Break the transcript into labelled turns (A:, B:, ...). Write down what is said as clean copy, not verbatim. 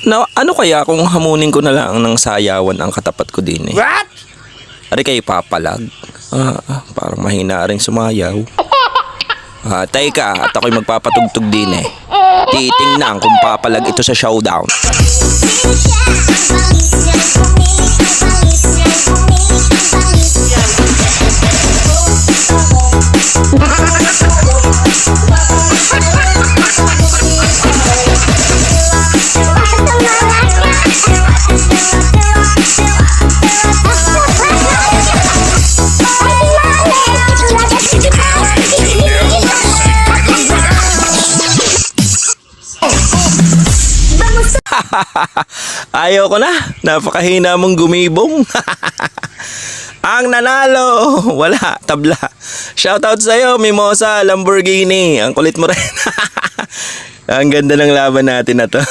A: Ano kaya kung hamunin ko na lang ng sayawan ang katapat ko din eh?
B: What?
A: Ari kayo papalag. Parang mahina rin sumayaw. Teka, at ako'y magpapatugtog din eh. Titingnan kung papalag ito sa showdown. Ayoko na. Napakahina mong gumibong. Ang nanalo, wala, tabla. Shoutout sa'yo, Mimosa Lamborghini. Ang kulit mo rin. Ang ganda ng laban natin na to.